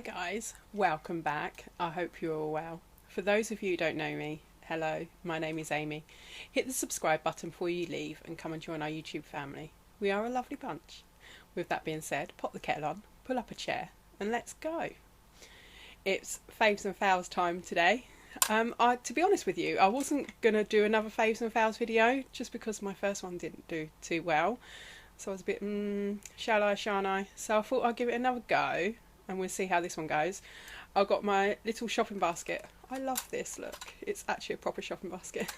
guys, welcome back. I hope you're all well. For those of you who don't know me, hello, my name is Amy. Hit the subscribe button before you leave and come and join our YouTube family. We are a lovely bunch. With that being said, pop the kettle on, pull up a chair and let's go. It's Faves and Fails time today. To be honest with you, I wasn't going to do another Faves and Fails video just because my first one didn't do too well. So I was a bit, shall I, shan't I? So I thought I'd give it another go and we'll see how this one goes. I've got my little shopping basket. I love this, look. It's actually a proper shopping basket.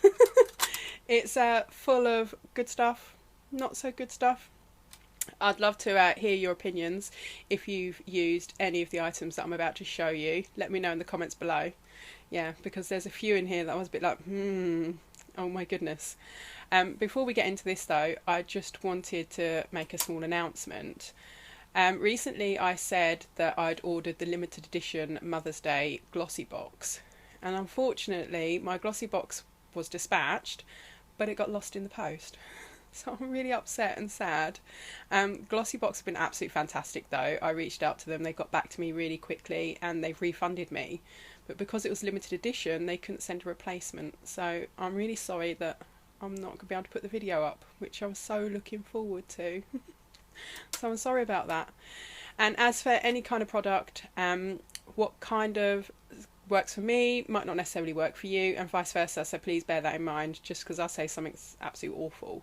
It's full of good stuff, not so good stuff. I'd love to hear your opinions if you've used any of the items that I'm about to show you. Let me know in the comments below. Yeah, because there's a few in here that I was a bit like, oh my goodness. Before we get into this though, I just wanted to make a small announcement. Recently I said that I'd ordered the limited edition Mother's Day glossy box, and unfortunately my glossy box was dispatched, but it got lost in the post. So I'm really upset and sad. Glossy box have been absolutely fantastic though. I reached out to them, they got back to me really quickly and they've refunded me. But because it was limited edition, they couldn't send a replacement. So I'm really sorry that I'm not going to be able to put the video up, which I was so looking forward to. So I'm sorry about that. And as for any kind of product, what kind of works for me might not necessarily work for you and vice versa. So please bear that in mind. Just because I say something's absolutely awful,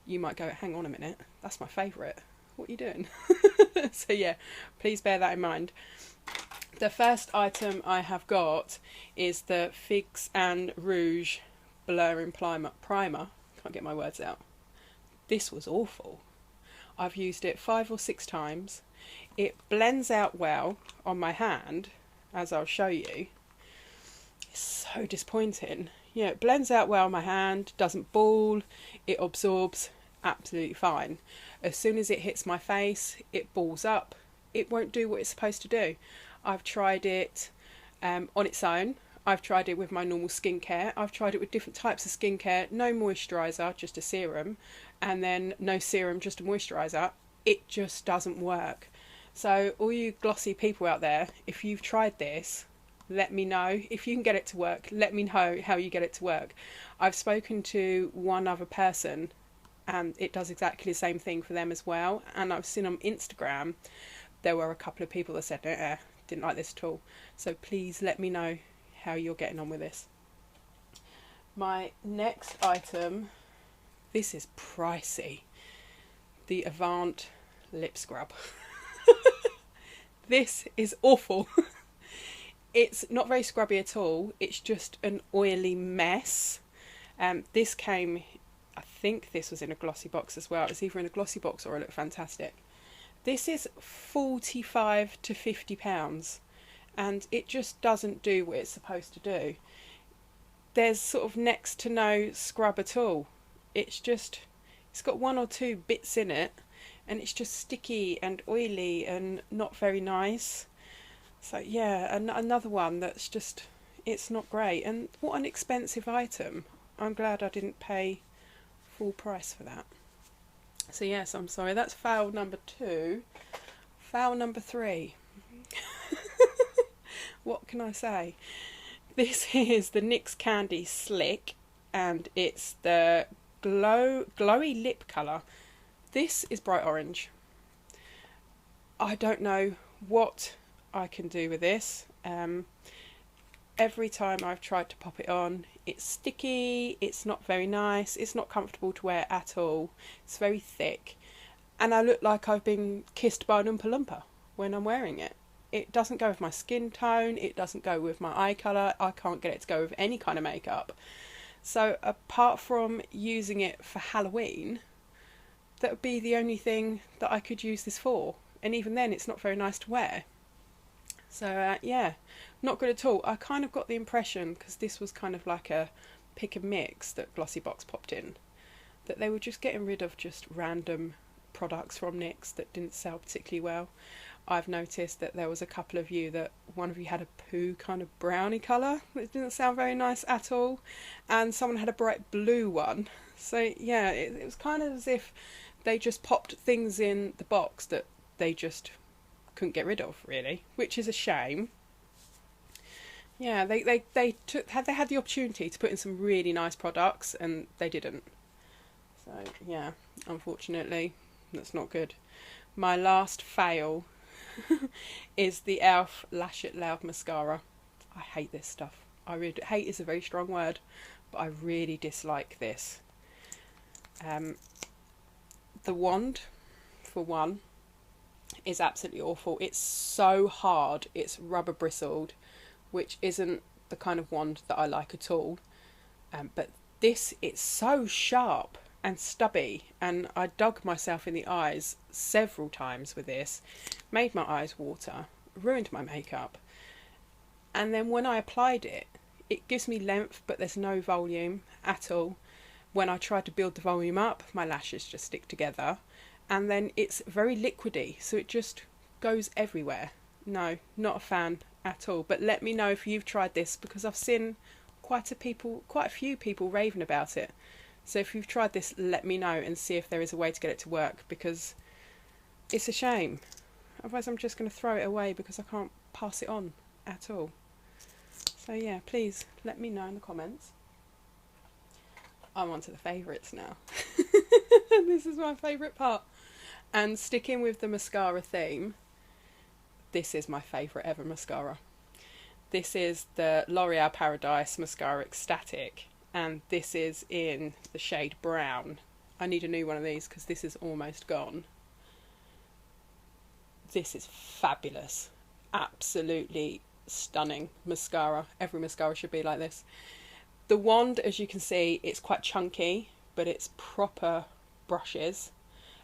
you might go, hang on a minute, that's my favourite. What are you doing? So yeah, please bear that in mind. The first item I have got is the Figs and Rouge Blurring Primer. Can't get my words out. This was awful. I've used it 5 or 6 times. It blends out well on my hand, as I'll show you. It's so disappointing. Yeah, it blends out well on my hand, doesn't ball, it absorbs absolutely fine. As soon as it hits my face, it balls up. It won't do what it's supposed to do. I've tried it on its own. I've tried it with my normal skincare. I've tried it with different types of skincare. No moisturiser, just a serum. And then no serum, just a moisturiser. It just doesn't work. So all you glossy people out there, if you've tried this, let me know. If you can get it to work, let me know how you get it to work. I've spoken to one other person and it does exactly the same thing for them as well. And I've seen on Instagram, there were a couple of people that said, didn't like this at all. So please let me know how you're getting on with this. My next item, this is pricey. The Avant Lip Scrub. This is awful. It's not very scrubby at all. It's just an oily mess. This came, I think this was in a glossy box as well. It was either in a glossy box or it looked fantastic. This is £45 to £50 and it just doesn't do what it's supposed to do. There's sort of next to no scrub at all. It's got 1 or 2 bits in it and it's just sticky and oily and not very nice. So yeah, another one that's just, it's not great. And what an expensive item. I'm glad I didn't pay full price for that. So yes, I'm sorry, that's foul number 2. Foul number 3. What can I say? This is the Nyx Candy Slick and it's the glowy lip colour. This is bright orange. I don't know what I can do with this. Every time I've tried to pop it on, it's sticky, it's not very nice, it's not comfortable to wear at all, it's very thick, and I look like I've been kissed by an Oompa Loompa when I'm wearing it. It doesn't go with my skin tone, it doesn't go with my eye colour, I can't get it to go with any kind of makeup. So apart from using it for Halloween, that would be the only thing that I could use this for, and even then it's not very nice to wear. So yeah, not good at all. I kind of got the impression, because this was kind of like a pick and mix that Glossy Box popped in, that they were just getting rid of just random products from NYX that didn't sell particularly well. I've noticed that there was a couple of you that one of you had a poo kind of brownie colour that didn't sound very nice at all, and someone had a bright blue one. So yeah, it was kind of as if they just popped things in the box that they just couldn't get rid of, really, which is a shame. Yeah, they had the opportunity to put in some really nice products and they didn't. So yeah, unfortunately, that's not good. My last fail is the e.l.f. Lash It Loud mascara. I hate this stuff. I really hate is a very strong word, but I really dislike this. The wand, for one, is absolutely awful. It's so hard. It's rubber bristled, which isn't the kind of wand that I like at all. But this, it's so sharp and stubby, and I dug myself in the eyes several times with this, made my eyes water, ruined my makeup. And then when I applied it, it gives me length, but there's no volume at all. When I try to build the volume up, my lashes just stick together. And then it's very liquidy, so it just goes everywhere. No, not a fan at all. But let me know if you've tried this, because I've seen quite a few people raving about it. So if you've tried this, let me know and see if there is a way to get it to work, because it's a shame. Otherwise I'm just going to throw it away because I can't pass it on at all. So yeah, please let me know in the comments. I'm on to the favourites now. This is my favourite part. And sticking with the mascara theme, this is my favourite ever mascara. This is the L'Oreal Paradise Mascara Ecstatic, and this is in the shade brown. I need a new one of these because this is almost gone. This is fabulous. Absolutely stunning mascara. Every mascara should be like this. The wand, as you can see, it's quite chunky, but it's proper brushes.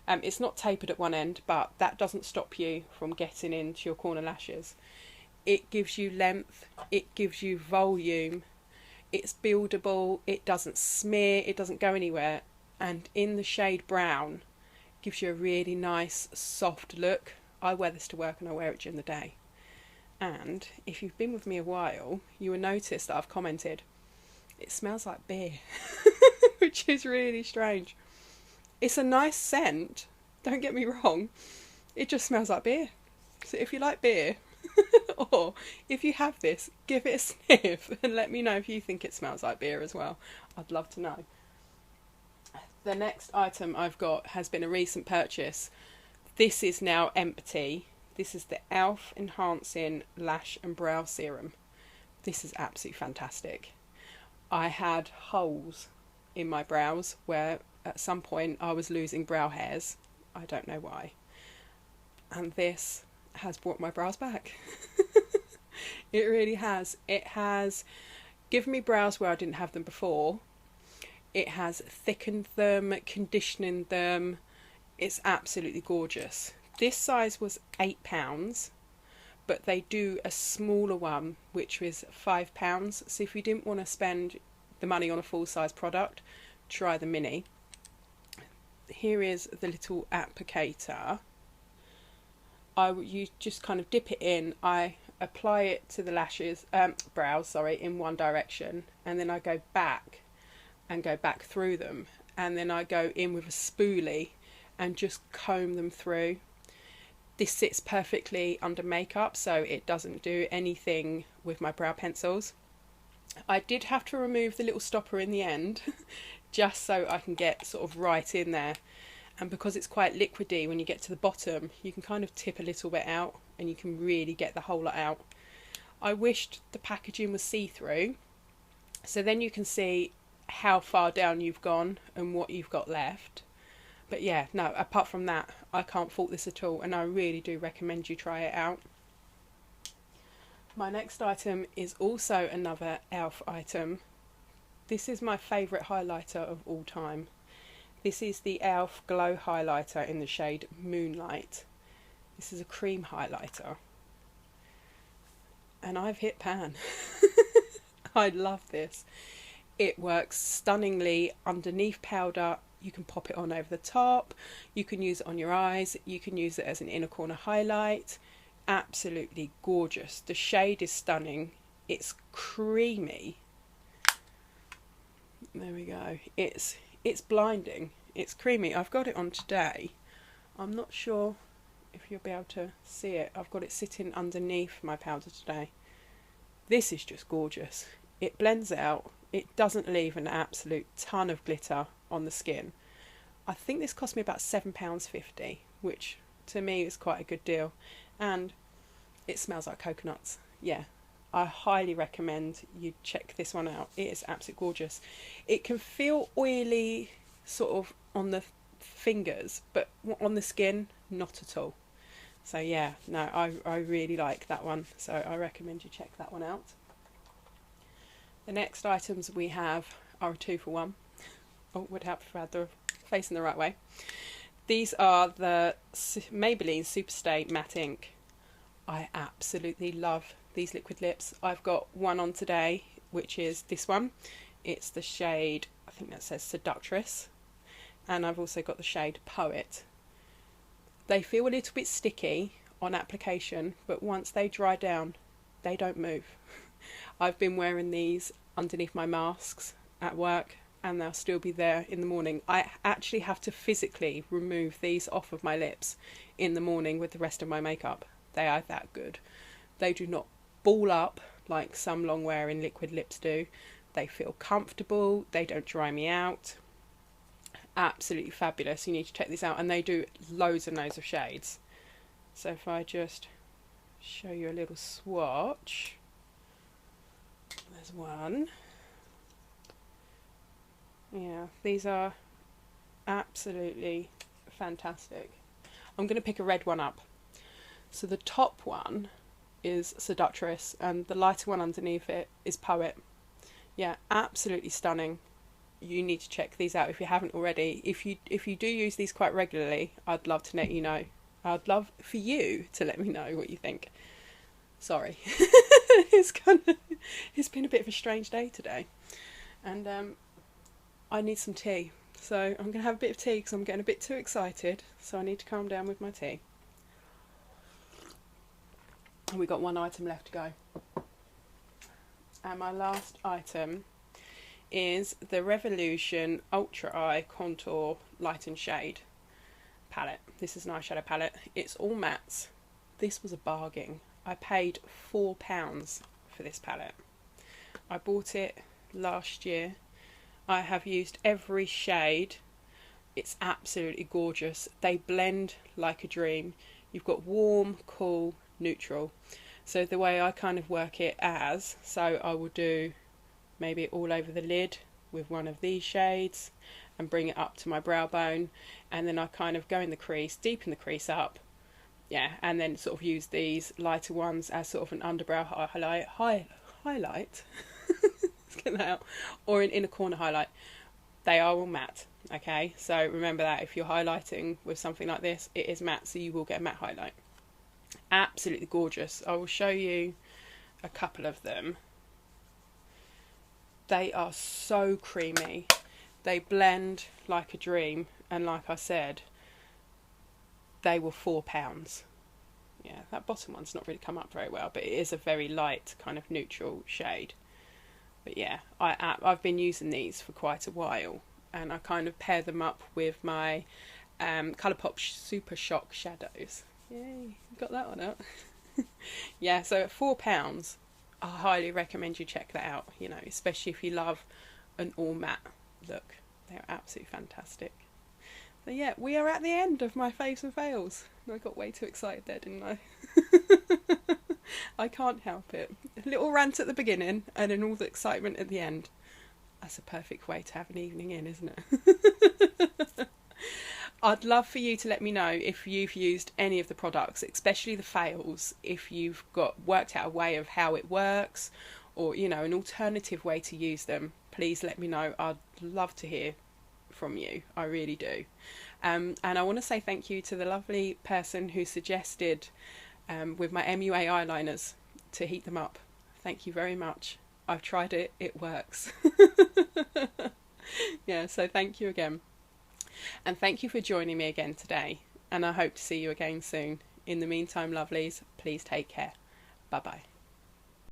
It's not tapered at one end, but that doesn't stop you from getting into your corner lashes. It gives you length, it gives you volume, it's buildable, it doesn't smear, it doesn't go anywhere, and in the shade brown, gives you a really nice soft look. I wear this to work and I wear it during the day. And if you've been with me a while, you will notice that I've commented, it smells like beer, which is really strange. It's a nice scent, don't get me wrong, it just smells like beer. So if you like beer, or if you have this, give it a sniff and let me know if you think it smells like beer as well. I'd love to know. The next item I've got has been a recent purchase. This is now empty. This is the e.l.f. Enhancing Lash and Brow Serum. This is absolutely fantastic. I had holes in my brows where at some point I was losing brow hairs. I don't know why. And this has brought my brows back. It really has. It has given me brows where I didn't have them before. It has thickened them, conditioning them. It's absolutely gorgeous. This size was £8, but they do a smaller one which was £5. So if you didn't want to spend the money on a full size product, try the mini. Here is the little applicator. You just kind of dip it in. I apply it to the lashes, brows, sorry, in one direction, and then I go back and go back through them, and then I go in with a spoolie and just comb them through. This sits perfectly under makeup, so it doesn't do anything with my brow pencils. I did have to remove the little stopper in the end just so I can get sort of right in there, and because it's quite liquidy, when you get to the bottom you can kind of tip a little bit out and you can really get the whole lot out. I wished the packaging was see-through, so then you can see how far down you've gone and what you've got left. But yeah, no, apart from that, I can't fault this at all, and I really do recommend you try it out. My next item is also another e.l.f. item. This is my favourite highlighter of all time. This is the e.l.f. Glow Highlighter in the shade Moonlight. This is a cream highlighter. And I've hit pan. I love this. It works stunningly underneath powder. You can pop it on over the top. You can use it on your eyes. You can use it as an inner corner highlight. Absolutely gorgeous. The shade is stunning. It's creamy. There we go. It's blinding. It's creamy. I've got it on today. I'm not sure if you'll be able to see it. I've got it sitting underneath my powder today. This is just gorgeous. It blends out. It doesn't leave an absolute ton of glitter on the skin. I think this cost me about £7.50, which to me is quite a good deal. And it smells like coconuts. Yeah, I highly recommend you check this one out. It is absolutely gorgeous. It can feel oily sort of on the fingers, but on the skin, not at all. So yeah, no, I really like that one. So I recommend you check that one out. The next items we have are a 2-for-1. Oh, would help if I had the facing the right way. These are the Maybelline Superstay Matte Ink. I absolutely love these liquid lips. I've got one on today, which is this one. It's the shade, I think that says Seductress. And I've also got the shade Poet. They feel a little bit sticky on application, but once they dry down, they don't move. I've been wearing these underneath my masks at work, and they'll still be there in the morning. I actually have to physically remove these off of my lips in the morning with the rest of my makeup. They are that good. They do not ball up like some long wearing liquid lips do. They feel comfortable. They don't dry me out. Absolutely fabulous. You need to check these out, and they do loads and loads of shades. So if I just show you a little swatch, there's one. Yeah, these are absolutely fantastic. I'm going to pick a red one up. So the top one is Seductress, and the lighter one underneath it is Poet. Yeah, absolutely stunning. You need to check these out if you haven't already. If you do use these quite regularly, I'd love to let you know. I'd love for you to let me know what you think. Sorry, it's been a bit of a strange day today, and I need some tea. So I'm going to have a bit of tea because I'm getting a bit too excited. So I need to calm down with my tea. And we've got one item left to go. And my last item is the Revolution Ultra Eye Contour Light and Shade palette. This is an eyeshadow palette. It's all mattes. This was a bargain. I paid £4 for this palette. I bought it last year. I have used every shade. It's absolutely gorgeous. They blend like a dream. You've got warm, cool, neutral. So the way I kind of work it as, so I will do maybe all over the lid with one of these shades and bring it up to my brow bone, and then I kind of go in the crease, deepen the crease up, yeah, and then sort of use these lighter ones as sort of an underbrow highlight. Let's get that out. Or an inner corner highlight. They are all matte, okay, so remember that if you're highlighting with something like this, it is matte, so you will get a matte highlight. Absolutely gorgeous. I will show you a couple of them. They are so creamy. They blend like a dream, and like I said, they were £4. Yeah, that bottom one's not really come up very well, but it is a very light kind of neutral shade. But yeah, I've been using these for quite a while, and I kind of pair them up with my Colourpop Super Shock shadows. Yay, got that one out. Yeah, so at £4, I highly recommend you check that out, you know, especially if you love an all matte look. They're absolutely fantastic. So yeah, we are at the end of my faves and fails. I got way too excited there, didn't I? I can't help it. A little rant at the beginning and then all the excitement at the end. That's a perfect way to have an evening in, isn't it? I'd love for you to let me know if you've used any of the products, especially the fails, if you've worked out a way of how it works, or, you know, an alternative way to use them. Please let me know. I'd love to hear from you. I really do. And I want to say thank you to the lovely person who suggested with my MUA eyeliners to heat them up. Thank you very much. I've tried it. It works. Yeah, so thank you again. And thank you for joining me again today. And I hope to see you again soon. In the meantime, lovelies, please take care. Bye-bye.